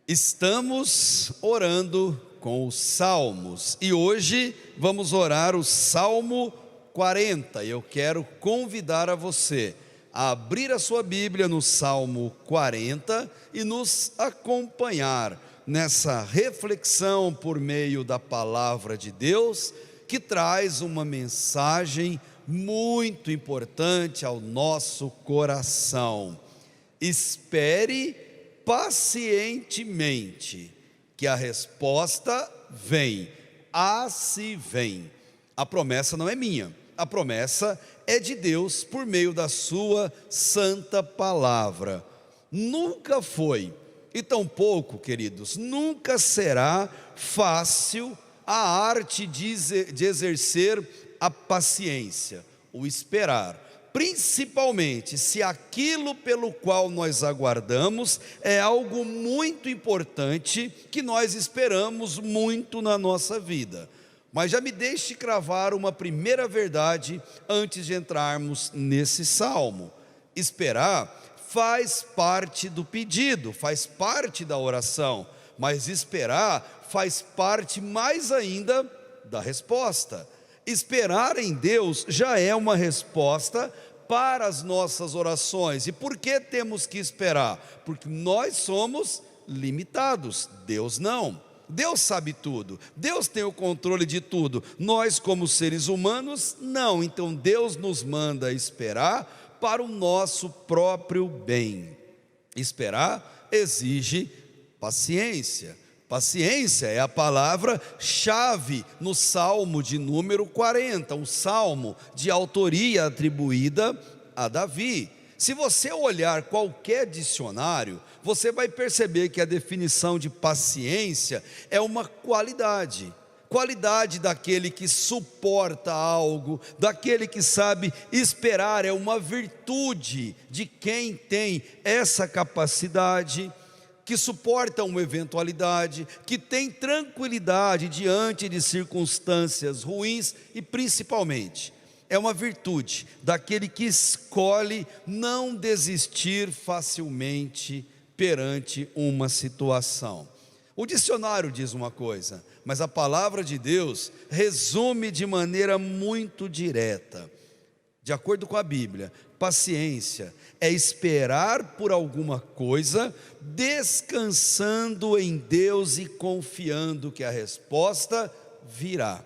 Estamos orando com os Salmos e hoje vamos orar o Salmo 40. Eu quero convidar a você a abrir a sua Bíblia no Salmo 40 e nos acompanhar nessa reflexão por meio da palavra de Deus, que traz uma mensagem muito importante ao nosso coração. Espere pacientemente, que a resposta vem, se vem. A promessa não é minha, a promessa é de Deus por meio da sua santa palavra. Nunca foi, e tampouco, queridos, nunca será fácil a arte de exercer a paciência, o esperar. Principalmente se aquilo pelo qual nós aguardamos é algo muito importante, que nós esperamos muito na nossa vida. Mas já me deixe cravar uma primeira verdade antes de entrarmos nesse salmo. Esperar faz parte do pedido, faz parte da oração, mas esperar faz parte mais ainda da resposta. Esperar em Deus já é uma resposta para as nossas orações. E por que temos que esperar? Porque nós somos limitados, Deus não. Deus sabe tudo, Deus tem o controle de tudo. Nós, como seres humanos, não. Então Deus nos manda esperar para o nosso próprio bem. Esperar exige paciência. Paciência é a palavra-chave no Salmo de número 40, um salmo de autoria atribuída a Davi. Se você olhar qualquer dicionário, você vai perceber que a definição de paciência é uma qualidade. Qualidade daquele que suporta algo, daquele que sabe esperar, é uma virtude de quem tem essa capacidade, que suporta uma eventualidade, que tem tranquilidade diante de circunstâncias ruins e principalmente é uma virtude daquele que escolhe não desistir facilmente perante uma situação. O dicionário diz uma coisa, mas a palavra de Deus resume de maneira muito direta. De acordo com a Bíblia, paciência é esperar por alguma coisa, descansando em Deus e confiando que a resposta virá.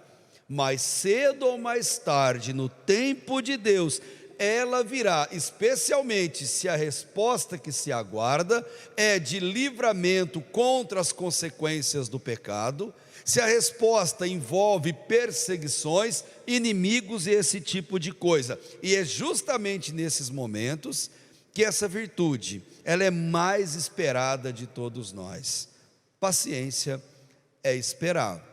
Mais cedo ou mais tarde, no tempo de Deus, ela virá, especialmente se a resposta que se aguarda é de livramento contra as consequências do pecado, se a resposta envolve perseguições, inimigos e esse tipo de coisa. E é justamente nesses momentos que essa virtude, ela é mais esperada de todos nós. Paciência é esperar.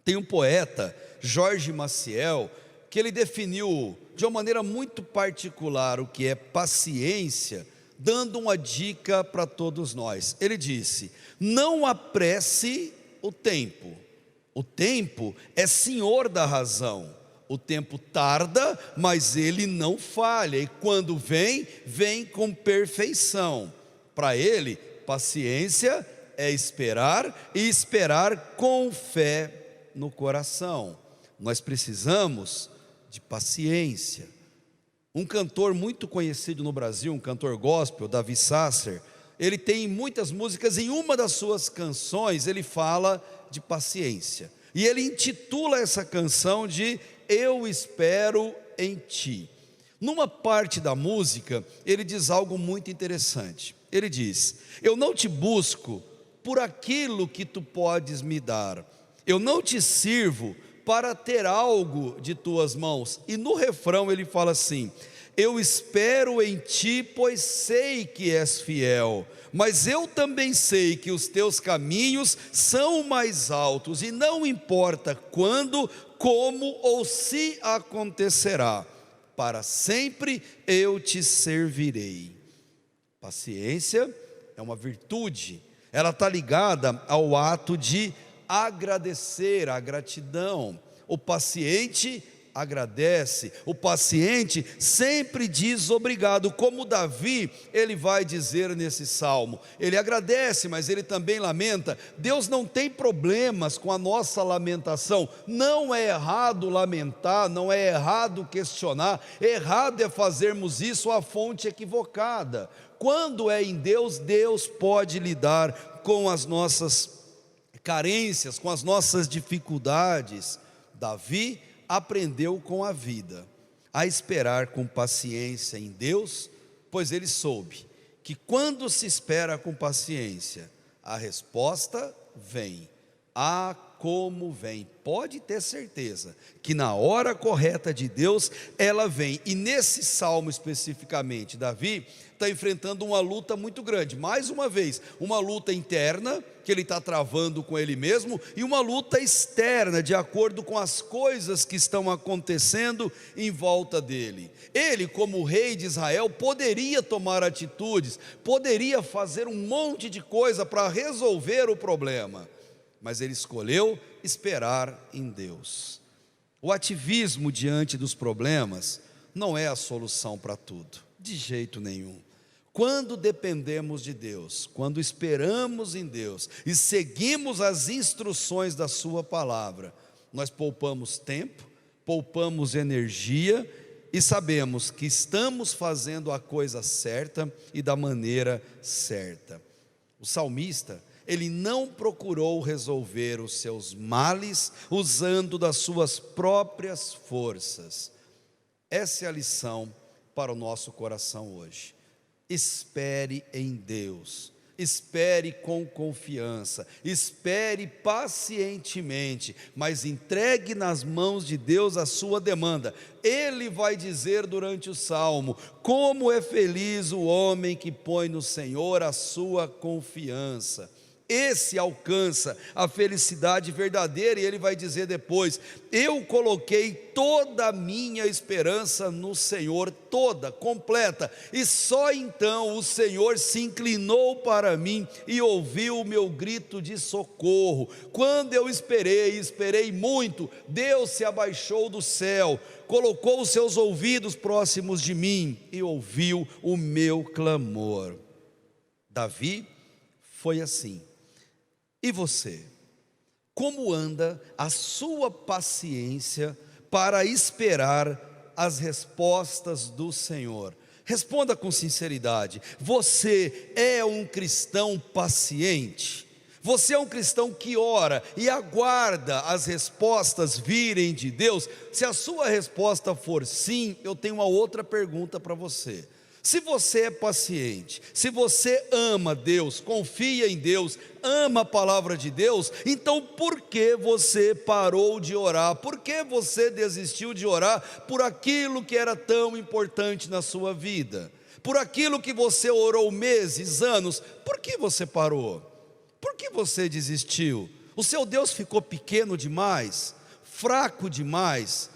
Tem um poeta, Jorge Maciel, que ele definiu de uma maneira muito particular o que é paciência, dando uma dica para todos nós. Ele disse: não apresse o tempo é senhor da razão. O tempo tarda, mas ele não falha, e quando vem, vem com perfeição. Para ele, paciência é esperar, e esperar com fé no coração. Nós precisamos de paciência. Um cantor muito conhecido no Brasil, um cantor gospel, Davi Sasser, ele tem muitas músicas, em uma das suas canções ele fala de paciência, e ele intitula essa canção de Eu Espero em Ti. Numa parte da música, ele diz algo muito interessante. Ele diz: eu não te busco por aquilo que tu podes me dar, eu não te sirvo para ter algo de tuas mãos. E no refrão ele fala assim: eu espero em ti, pois sei que és fiel, mas eu também sei que os teus caminhos são mais altos, e não importa quando, como ou se acontecerá, para sempre eu te servirei. Paciência é uma virtude, ela está ligada ao ato de agradecer, a gratidão. O paciente agradece, o paciente sempre diz obrigado, como Davi, ele vai dizer nesse salmo. Ele agradece, mas ele também lamenta. Deus não tem problemas com a nossa lamentação. Não é errado lamentar, não é errado questionar, errado é fazermos isso à fonte equivocada. Quando é em Deus, Deus pode lidar com as nossas carências, com as nossas dificuldades. Davi aprendeu com a vida a esperar com paciência em Deus, pois ele soube que quando se espera com paciência, a resposta vem. Ah, como vem! Pode ter certeza que na hora correta de Deus, ela vem. E nesse salmo especificamente, Davi está enfrentando uma luta muito grande. Mais uma vez, uma luta interna, que ele está travando com ele mesmo, e uma luta externa, de acordo com as coisas que estão acontecendo em volta dele. Ele, como rei de Israel, poderia tomar atitudes, poderia fazer um monte de coisa para resolver o problema, mas ele escolheu esperar em Deus. O ativismo diante dos problemas não é a solução para tudo, de jeito nenhum. Quando dependemos de Deus, quando esperamos em Deus e seguimos as instruções da sua palavra, nós poupamos tempo, poupamos energia e sabemos que estamos fazendo a coisa certa e da maneira certa. O salmista, ele não procurou resolver os seus males usando das suas próprias forças. Essa é a lição para o nosso coração hoje. Espere em Deus, espere com confiança, espere pacientemente, mas entregue nas mãos de Deus a sua demanda. Ele vai dizer durante o salmo: como é feliz o homem que põe no Senhor a sua confiança. Esse alcança a felicidade verdadeira, e ele vai dizer depois: eu coloquei toda a minha esperança no Senhor, toda, completa, e só então o Senhor se inclinou para mim e ouviu o meu grito de socorro. Quando eu esperei muito, Deus se abaixou do céu, colocou os seus ouvidos próximos de mim e ouviu o meu clamor. Davi foi assim. E você? Como anda a sua paciência para esperar as respostas do Senhor? Responda com sinceridade. Você é um cristão paciente? Você é um cristão que ora e aguarda as respostas virem de Deus? Se a sua resposta for sim, eu tenho uma outra pergunta para você. Se você é paciente, se você ama Deus, confia em Deus, ama a palavra de Deus, então por que você parou de orar? Por que você desistiu de orar por aquilo que era tão importante na sua vida? Por aquilo que você orou meses, anos, por que você parou? Por que você desistiu? O seu Deus ficou pequeno demais? Fraco demais?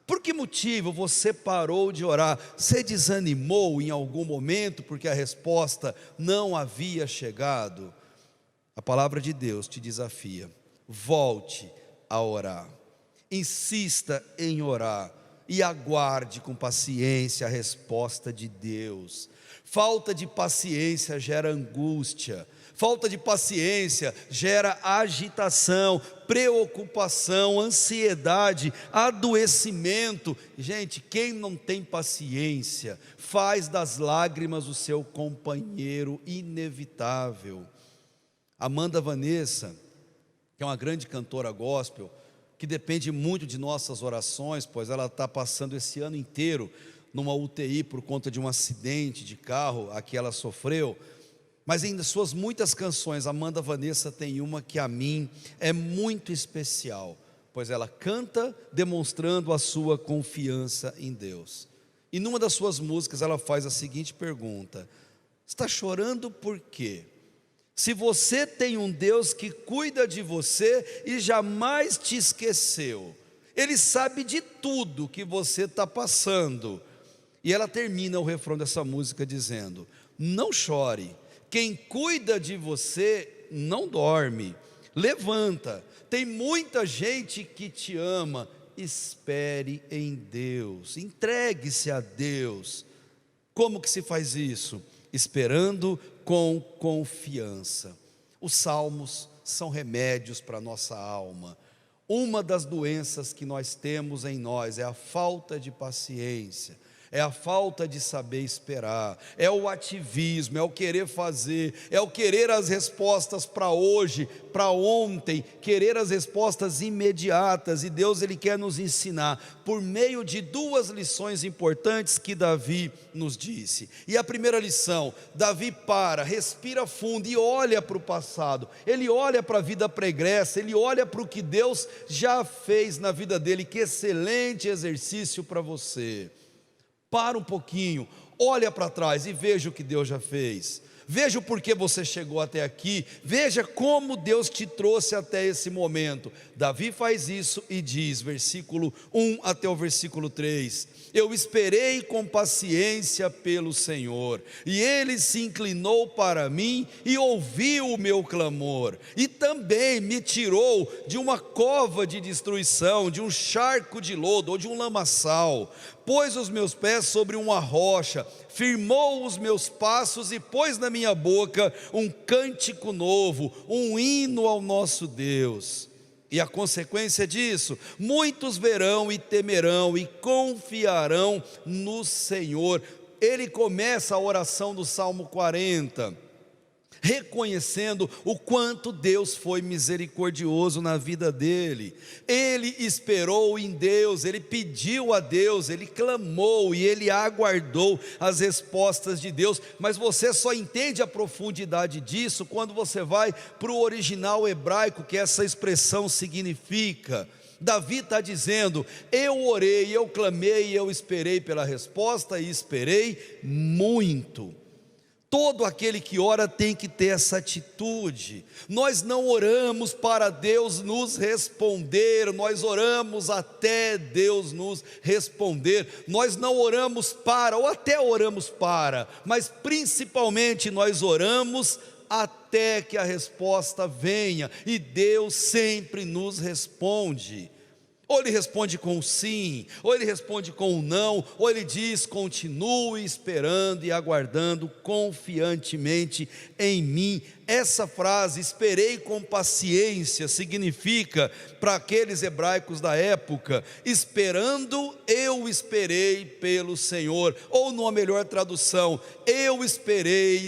Por que motivo você parou de orar? Você desanimou em algum momento porque a resposta não havia chegado? A palavra de Deus te desafia: volte a orar, insista em orar e aguarde com paciência a resposta de Deus. Falta de paciência gera angústia, falta de paciência gera agitação, preocupação, ansiedade, adoecimento. Gente, quem não tem paciência faz das lágrimas o seu companheiro inevitável. Amanda Vanessa, que é uma grande cantora gospel, que depende muito de nossas orações, pois ela está passando esse ano inteiro numa UTI por conta de um acidente de carro a que ela sofreu. Mas em suas muitas canções, Amanda Vanessa tem uma que a mim é muito especial, pois ela canta demonstrando a sua confiança em Deus. E numa das suas músicas ela faz a seguinte pergunta: está chorando por quê? Se você tem um Deus que cuida de você e jamais te esqueceu, Ele sabe de tudo que você está passando. E ela termina o refrão dessa música dizendo: não chore, quem cuida de você não dorme, levanta, tem muita gente que te ama espere em Deus, entregue-se a Deus. Como que se faz isso? Esperando com confiança. Os salmos são remédios para a nossa alma. Uma das doenças que nós temos em nós é a falta de paciência, é a falta de saber esperar, é o ativismo, é o querer fazer, é o querer as respostas para hoje, para ontem, querer as respostas imediatas. E Deus, Ele quer nos ensinar por meio de duas lições importantes que Davi nos disse. E a primeira lição: Davi respira fundo e olha para o passado, ele olha para a vida pregressa, ele olha para o que Deus já fez na vida dele. Que excelente exercício para você. Para um pouquinho, olha para trás e veja o que Deus já fez. Veja o porquê você chegou até aqui. Veja como Deus te trouxe até esse momento. Davi faz isso e diz, versículo 1 até o versículo 3: eu esperei com paciência pelo Senhor, e Ele se inclinou para mim e ouviu o meu clamor, e também me tirou de uma cova de destruição, de um charco de lodo ou de um lamaçal. Pôs os meus pés sobre uma rocha, firmou os meus passos e pôs na minha boca um cântico novo, um hino ao nosso Deus. E a consequência disso: muitos verão e temerão e confiarão no Senhor. Ele começa a oração do Salmo 40, reconhecendo o quanto Deus foi misericordioso na vida dele. Ele esperou em Deus, ele pediu a Deus, ele clamou e ele aguardou as respostas de Deus. Mas você só entende a profundidade disso quando você vai para o original hebraico que essa expressão significa. Davi está dizendo: eu orei, eu clamei, eu esperei pela resposta e esperei muito. Todo aquele que ora tem que ter essa atitude. Nós não oramos para Deus nos responder, nós oramos até Deus nos responder. Nós não oramos para, ou até oramos para, mas principalmente nós oramos até que a resposta venha, e Deus sempre nos responde. Ou Ele responde com sim, ou Ele responde com não, ou Ele diz: continue esperando e aguardando confiantemente em mim. Essa frase, esperei com paciência, significa, para aqueles hebraicos da época, esperando, eu esperei pelo Senhor. Ou numa melhor tradução, eu esperei,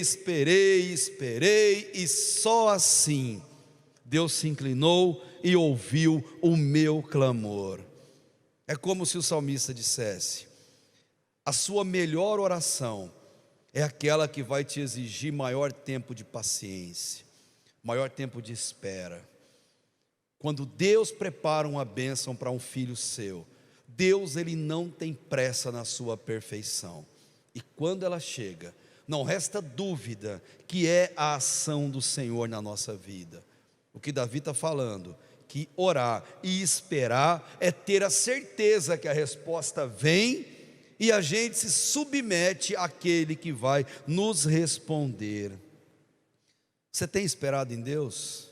e só assim Deus se inclinou e ouviu o meu clamor. É como se o salmista dissesse: a sua melhor oração é aquela que vai te exigir maior tempo de paciência, maior tempo de espera. Quando Deus prepara uma bênção para um filho seu, Deus, Ele não tem pressa na sua perfeição, e quando ela chega, não resta dúvida que é a ação do Senhor na nossa vida. O que Davi está falando, que orar e esperar é ter a certeza que a resposta vem, e a gente se submete àquele que vai nos responder. Você tem esperado em Deus?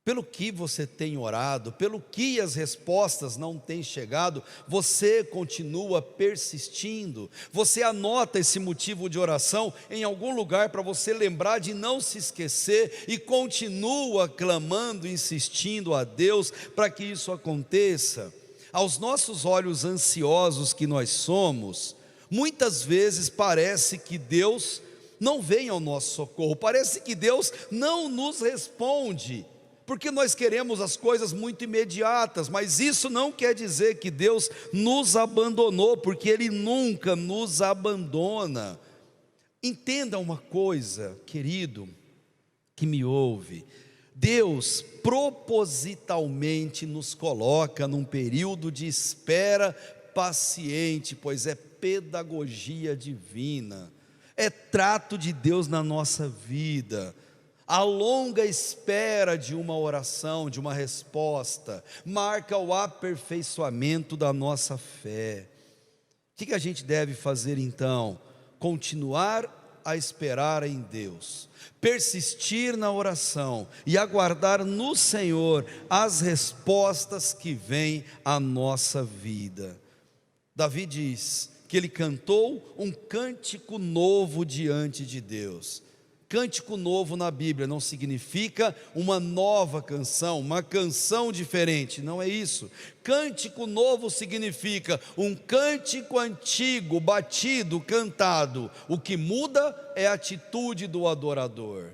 Pelo que você tem orado, pelo que as respostas não têm chegado, você continua persistindo. Você anota esse motivo de oração em algum lugar para você lembrar de não se esquecer, e continua clamando, insistindo a Deus para que isso aconteça. Aos nossos olhos ansiosos que nós somos, muitas vezes parece que Deus não vem ao nosso socorro, parece que Deus não nos responde, porque nós queremos as coisas muito imediatas. Mas isso não quer dizer que Deus nos abandonou, porque Ele nunca nos abandona. Entenda uma coisa, querido, que me ouve: Deus propositalmente nos coloca num período de espera paciente, pois é pedagogia divina, é trato de Deus na nossa vida. A longa espera de uma oração, de uma resposta, marca o aperfeiçoamento da nossa fé. O que a gente deve fazer então? Continuar a esperar em Deus, persistir na oração e aguardar no Senhor as respostas que vêm à nossa vida. Davi diz que ele cantou um cântico novo diante de Deus. Cântico novo na Bíblia não significa uma nova canção, uma canção diferente, não é isso. Cântico novo significa um cântico antigo, batido, cantado. O que muda é a atitude do adorador.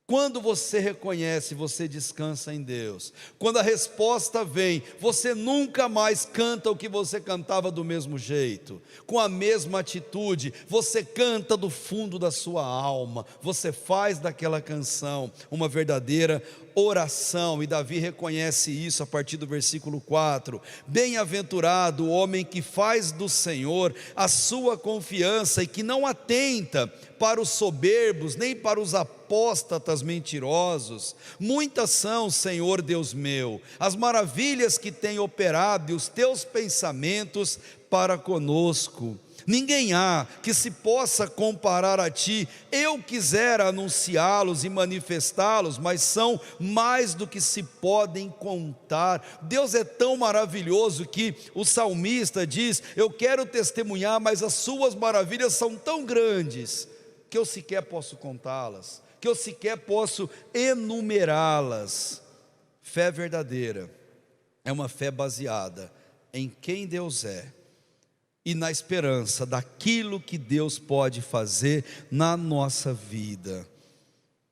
Quando você reconhece, você descansa em Deus. Quando a resposta vem, você nunca mais canta o que você cantava do mesmo jeito, com a mesma atitude. Você canta do fundo da sua alma. Você faz daquela canção uma verdadeira oração, e Davi reconhece isso a partir do versículo 4. Bem-aventurado o homem que faz do Senhor a sua confiança e que não atenta para os soberbos, nem para os apóstatas mentirosos. Muitas são, Senhor Deus meu, as maravilhas que tem operado e os teus pensamentos para conosco. Ninguém há que se possa comparar a ti. Eu quisera anunciá-los e manifestá-los, mas são mais do que se podem contar. Deus é tão maravilhoso que o salmista diz: eu quero testemunhar, mas as suas maravilhas são tão grandes que eu sequer posso contá-las, que eu sequer posso enumerá-las. Fé verdadeira é uma fé baseada em quem Deus é e na esperança daquilo que Deus pode fazer na nossa vida.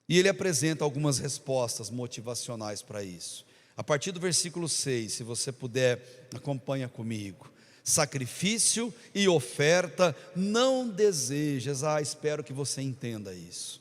E ele apresenta algumas respostas motivacionais para isso. A partir do versículo 6, se você puder, acompanha comigo. Sacrifício e oferta não desejas. Espero que você entenda isso.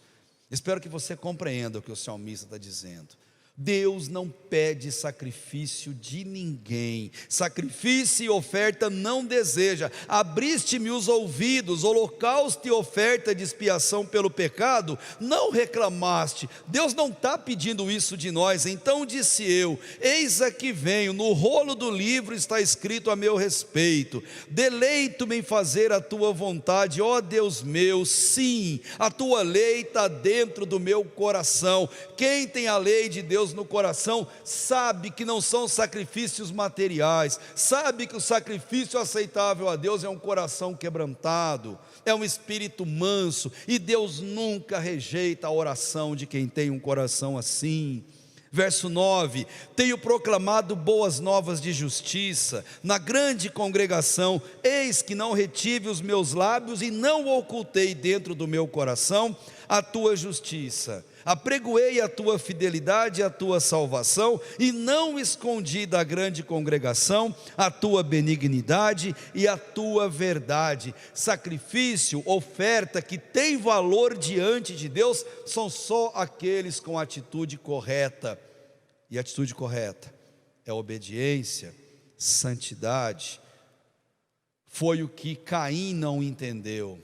Espero que você compreenda o que o salmista está dizendo. Deus não pede sacrifício de ninguém. Sacrifício e oferta não deseja. Abriste-me os ouvidos, holocausto e oferta de expiação pelo pecado não reclamaste. Deus não está pedindo isso de nós. Então disse eu: eis aqui venho, no rolo do livro está escrito a meu respeito. Deleito-me em fazer a tua vontade, ó Deus meu. Sim, a tua lei está dentro do meu coração. Quem tem a lei de Deus no coração sabe que não são sacrifícios materiais, sabe que o sacrifício aceitável a Deus é um coração quebrantado, é um espírito manso, e Deus nunca rejeita a oração de quem tem um coração assim. Verso 9: tenho proclamado boas novas de justiça na grande congregação, eis que não retive os meus lábios e não ocultei dentro do meu coração a tua justiça. Apregoei a tua fidelidade e a tua salvação, e não escondi da grande congregação a tua benignidade e a tua verdade. Sacrifício, oferta que tem valor diante de Deus, são só aqueles com atitude correta. E a atitude correta é obediência, santidade. Foi o que Caim não entendeu.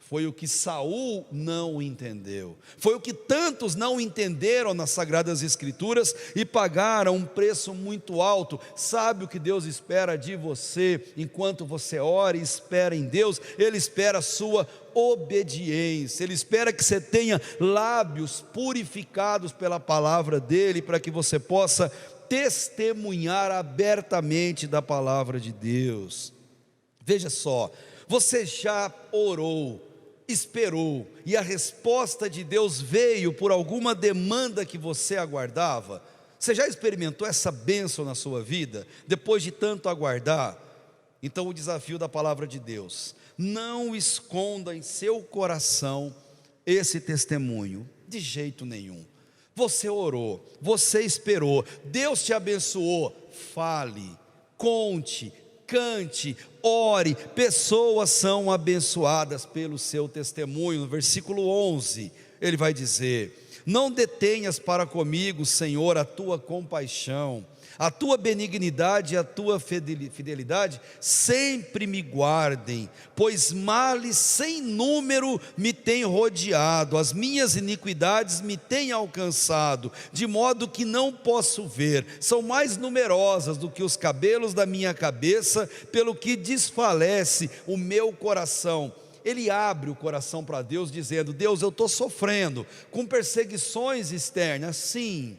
Foi o que Saul não entendeu. Foi o que tantos não entenderam nas Sagradas Escrituras e pagaram um preço muito alto. Sabe o que Deus espera de você enquanto você ora e espera em Deus? Ele espera a sua obediência. Ele espera que você tenha lábios purificados pela palavra dEle, para que você possa testemunhar abertamente da palavra de Deus. Veja só, você já orou, esperou, e a resposta de Deus veio por alguma demanda que você aguardava? Você já experimentou essa bênção na sua vida, depois de tanto aguardar? Então o desafio da palavra de Deus: não esconda em seu coração esse testemunho, de jeito nenhum. Você orou, você esperou, Deus te abençoou. Fale, conte, cante, ore. Pessoas são abençoadas pelo seu testemunho. No versículo 11, ele vai dizer: não detenhas para comigo, Senhor, a tua compaixão, a tua benignidade e a tua fidelidade sempre me guardem, pois males sem número me têm rodeado, as minhas iniquidades me têm alcançado, de modo que não posso ver, são mais numerosas do que os cabelos da minha cabeça, pelo que desfalece o meu coração. ele abre o coração para Deus, dizendo: Deus, eu estou sofrendo com perseguições externas, sim,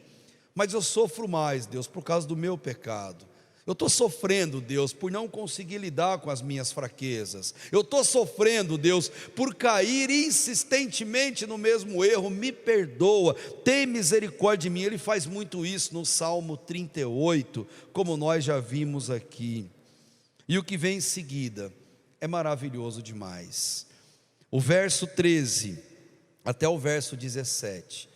mas eu sofro mais, Deus, por causa do meu pecado. Eu estou sofrendo, Deus, por não conseguir lidar com as minhas fraquezas. Eu estou sofrendo, Deus, por cair insistentemente no mesmo erro. Me perdoa, tem misericórdia de mim. Ele faz muito isso no Salmo 38, como nós já vimos aqui. E o que vem em seguida é maravilhoso demais. O verso 13 até o verso 17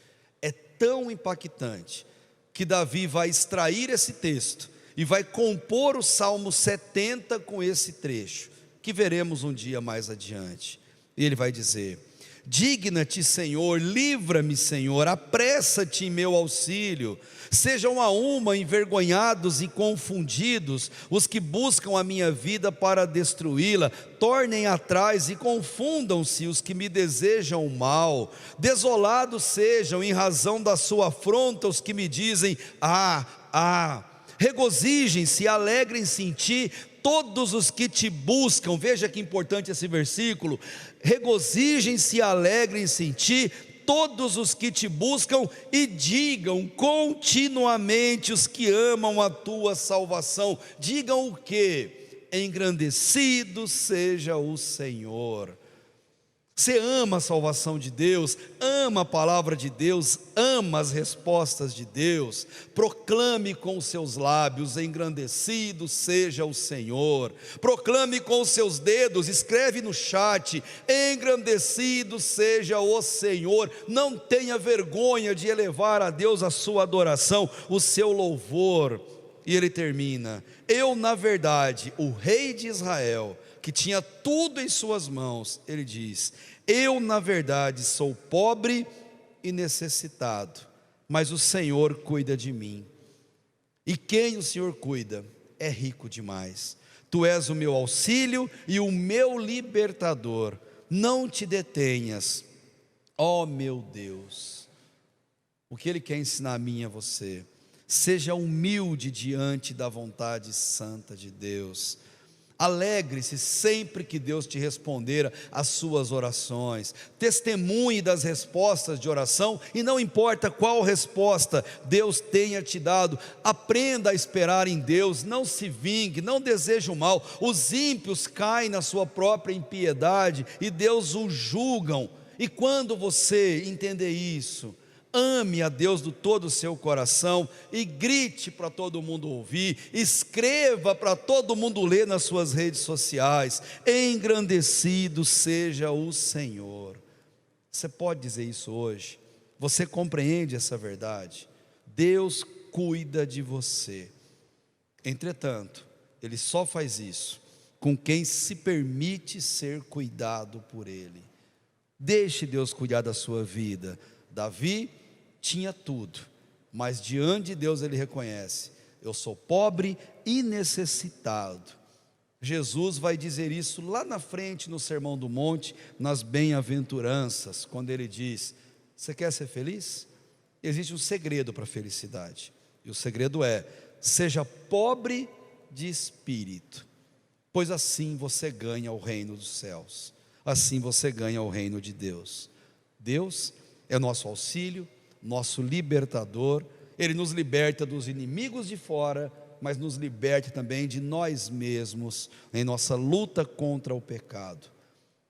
é tão impactante que Davi vai extrair esse texto e vai compor o Salmo 70 com esse trecho, que veremos um dia mais adiante. E ele vai dizer: digna-te, Senhor, livra-me, Senhor, apressa-te em meu auxílio. Sejam a uma envergonhados e confundidos os que buscam a minha vida para destruí-la. Tornem atrás e confundam-se os que me desejam o mal. Desolados sejam em razão da sua afronta os que me dizem: regozijem-se e alegrem-se em ti todos os que te buscam. Veja que importante esse versículo: regozijem-se e alegrem-se em ti todos os que te buscam, e digam continuamente os que amam a tua salvação. Digam o quê? Engrandecido seja o Senhor. Você ama a salvação de Deus, ama a palavra de Deus, ama as respostas de Deus. Proclame com os seus lábios: engrandecido seja o Senhor. Proclame com os seus dedos, escreve no chat: engrandecido seja o Senhor. Não tenha vergonha de elevar a Deus a sua adoração, o seu louvor. E ele termina: eu, na verdade, o rei de Israel, que tinha tudo em suas mãos, ele diz: eu, na verdade, sou pobre e necessitado, mas o Senhor cuida de mim. E quem o Senhor cuida é rico demais. Tu és o meu auxílio e o meu libertador. Não te detenhas, ó meu Deus. O que ele quer ensinar a mim e a você? Seja humilde diante da vontade santa de Deus. Alegre-se sempre que Deus te responder às suas orações. Testemunhe das respostas de oração, e não importa qual resposta Deus tenha te dado, aprenda a esperar em Deus. Não se vingue, não deseje o mal. Os ímpios caem na sua própria impiedade e Deus os julgam. E quando você entender isso, ame a Deus de todo o seu coração e grite para todo mundo ouvir, escreva para todo mundo ler nas suas redes sociais: engrandecido seja o Senhor. Você pode dizer isso hoje? Você compreende essa verdade? Deus cuida de você. Entretanto, Ele só faz isso com quem se permite ser cuidado por Ele. Deixe Deus cuidar da sua vida. Davi tinha tudo, mas diante de Deus ele reconhece: eu sou pobre e necessitado. Jesus vai dizer isso lá na frente no Sermão do Monte, nas bem-aventuranças, quando ele diz: você quer ser feliz? Existe um segredo para a felicidade, e o segredo é: seja pobre de espírito, pois assim você ganha o reino dos céus, assim você ganha o reino de Deus. Deus é nosso auxílio, nosso libertador. Ele nos liberta dos inimigos de fora, mas nos liberta também de nós mesmos, em nossa luta contra o pecado.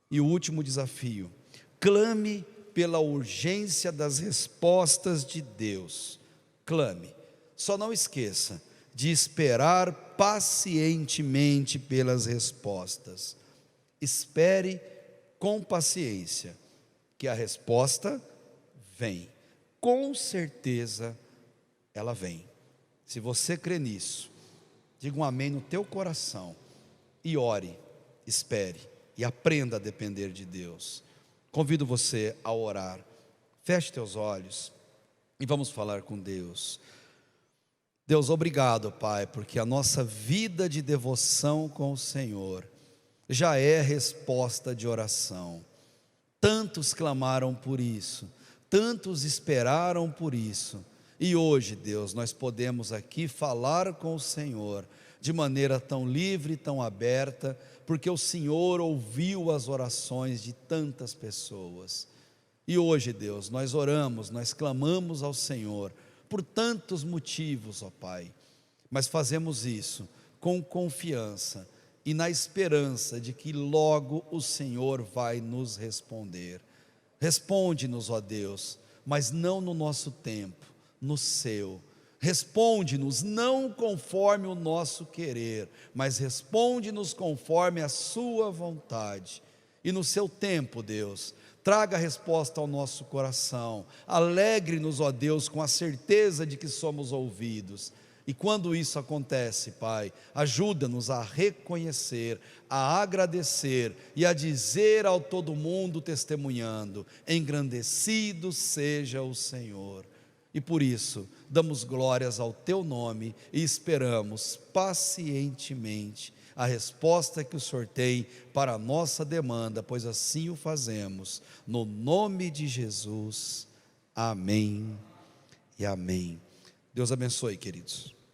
E o último desafio: clame pela urgência das respostas de Deus. Clame, só não esqueça de esperar pacientemente pelas respostas. Espere com paciência, que a resposta vem. Com certeza ela vem. Se você crê nisso, diga um amém no teu coração e ore, espere e aprenda a depender de Deus. Convido você a orar. Feche teus olhos e vamos falar com Deus. Deus, obrigado, Pai, porque a nossa vida de devoção com o Senhor já é resposta de oração. Tantos clamaram por isso, tantos esperaram por isso, e hoje, Deus, nós podemos aqui falar com o Senhor, de maneira tão livre, tão aberta, porque o Senhor ouviu as orações de tantas pessoas. E hoje, Deus, nós oramos, nós clamamos ao Senhor por tantos motivos, ó Pai, mas fazemos isso com confiança e na esperança de que logo o Senhor vai nos responder. Responde-nos, ó Deus, mas não no nosso tempo, no seu. Responde-nos não conforme o nosso querer, mas responde-nos conforme a sua vontade. E no seu tempo, Deus, traga a resposta ao nosso coração. Alegre-nos, ó Deus, com a certeza de que somos ouvidos. E quando isso acontece, Pai, ajuda-nos a reconhecer, a agradecer e a dizer ao todo mundo testemunhando: engrandecido seja o Senhor. E por isso, damos glórias ao Teu nome e esperamos pacientemente a resposta que o Senhor tem para a nossa demanda, pois assim o fazemos, no nome de Jesus. Amém e amém. Deus abençoe, queridos.